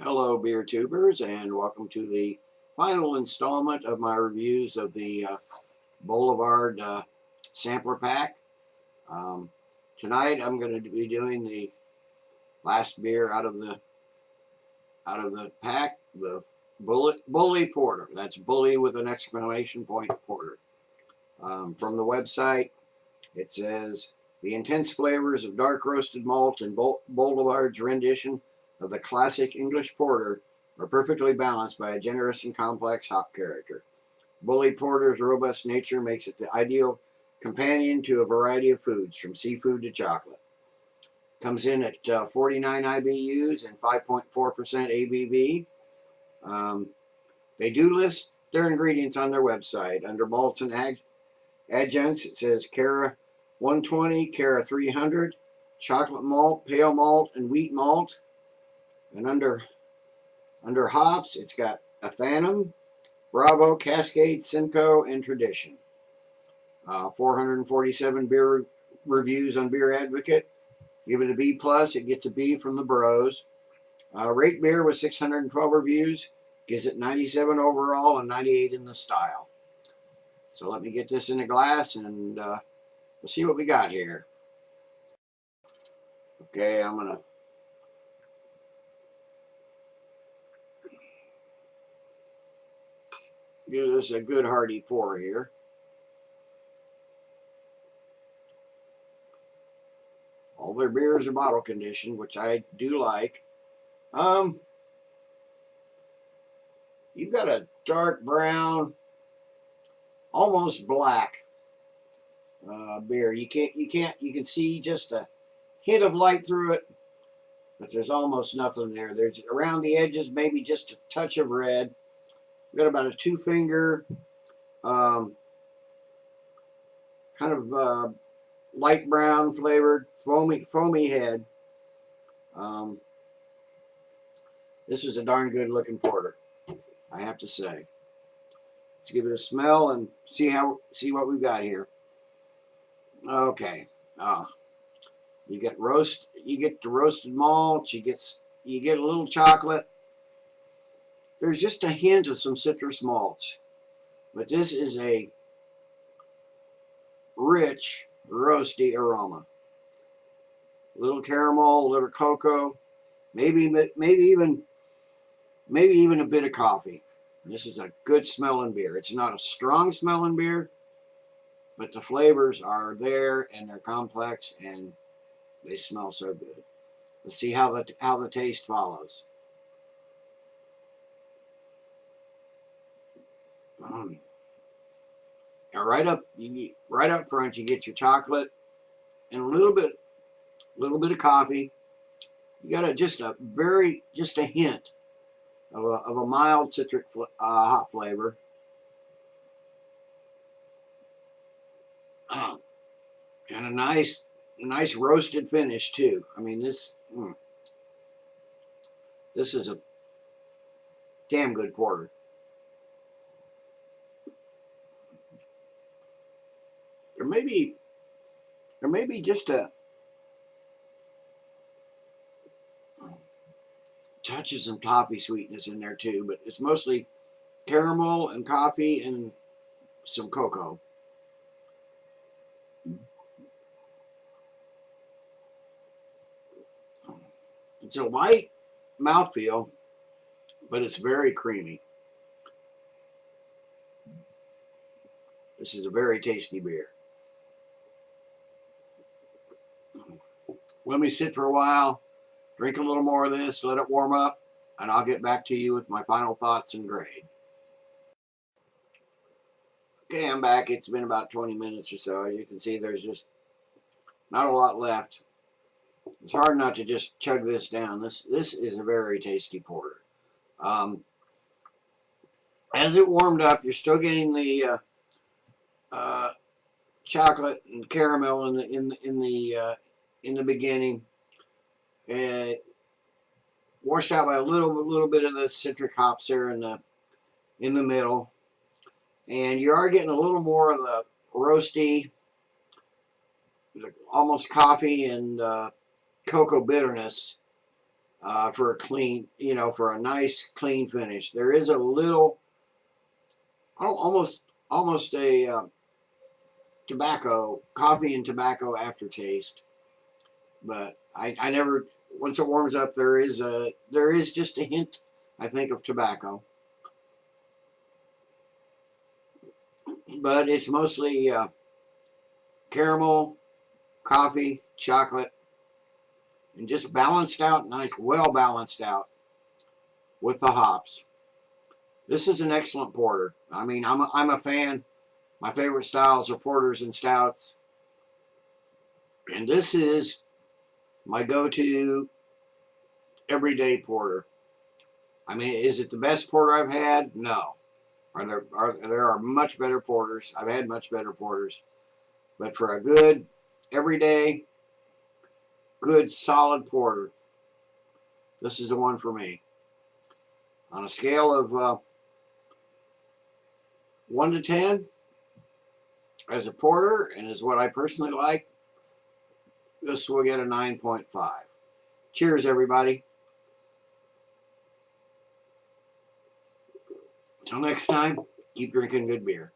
Hello, beer tubers, and welcome to the final installment of my reviews of the Boulevard sampler pack. Um, Tonight, I'm going to be doing the last beer out of the pack, the Bully Porter. That's Bully with an exclamation point Porter. From the website, it says the intense flavors of dark roasted malt and Boulevard's rendition of the classic English porter are perfectly balanced by a generous and complex hop character. Bully Porter's robust nature makes it the ideal companion to a variety of foods, from seafood to chocolate. Comes in at 49 IBUs and 5.4% ABV. Um, they do list their ingredients on their website. Under Malts and Adjuncts, it says Cara 120, Cara 300, chocolate malt, pale malt, and wheat malt. And under hops, it's got Athanum, Bravo, Cascade, Simcoe, and Tradition. 447 beer reviews on Beer Advocate. Give it a B plus. It gets a B from the Bros. Rate Beer with 612 reviews gives it 97 overall and 98 in the style. So let me get this in a glass and we'll see what we got here. Okay, I'm gonna give this a good hearty pour here. All their beers are bottle conditioned, which I do like. You've got a dark brown, almost black beer. You can see just a hint of light through it, but there's almost nothing there. There's around the edges, maybe just a touch of red. We've got about a 2-finger, kind of light brown flavored, foamy head. This is a darn good looking porter, I have to say. Let's give it a smell and see what we've got here. Okay. You get the roasted malt, you get a little chocolate. There's just a hint of some citrus malts. But this is a rich, roasty aroma. A little caramel, a little cocoa, maybe even a bit of coffee. This is a good smelling beer. It's not a strong smelling beer, but the flavors are there and they're complex and they smell so good. Let's see how the taste follows. Now right up front, you get your chocolate and a little bit of coffee. You got just a hint of a mild citric hop flavor. And a nice roasted finish too. I mean, this is a damn good porter. There may be just a touch of some toffee sweetness in there too, but it's mostly caramel and coffee and some cocoa. It's a light mouthfeel, but it's very creamy. This is a very tasty beer. Let me sit for a while, drink a little more of this, let it warm up, and I'll get back to you with my final thoughts and grade. Okay, I'm back. It's been about 20 minutes or so. As you can see, there's just not a lot left. It's hard not to just chug this down. This is a very tasty porter. As it warmed up, you're still getting the chocolate and caramel in the beginning, washed out by a little bit of the citric hops there in the middle, and you are getting a little more of the roasty, almost coffee and cocoa bitterness for a clean, for a nice clean finish. There is a little, almost a coffee and tobacco aftertaste, but I never. Once it warms up, there is just a hint, I think, of tobacco, but it's mostly caramel, coffee, chocolate, and just balanced out, nice, well balanced out with the hops. This is an excellent porter. I mean, I'm a fan. My favorite styles are porters and stouts, and this is my go-to everyday porter. I mean, is it the best porter I've had? No. There are much better porters. I've had much better porters, but for a good everyday, good solid porter, this is the one for me. On a scale of 1 to 10, as a porter and as what I personally like, this will get a 9.5. Cheers, everybody. Till next time, keep drinking good beer.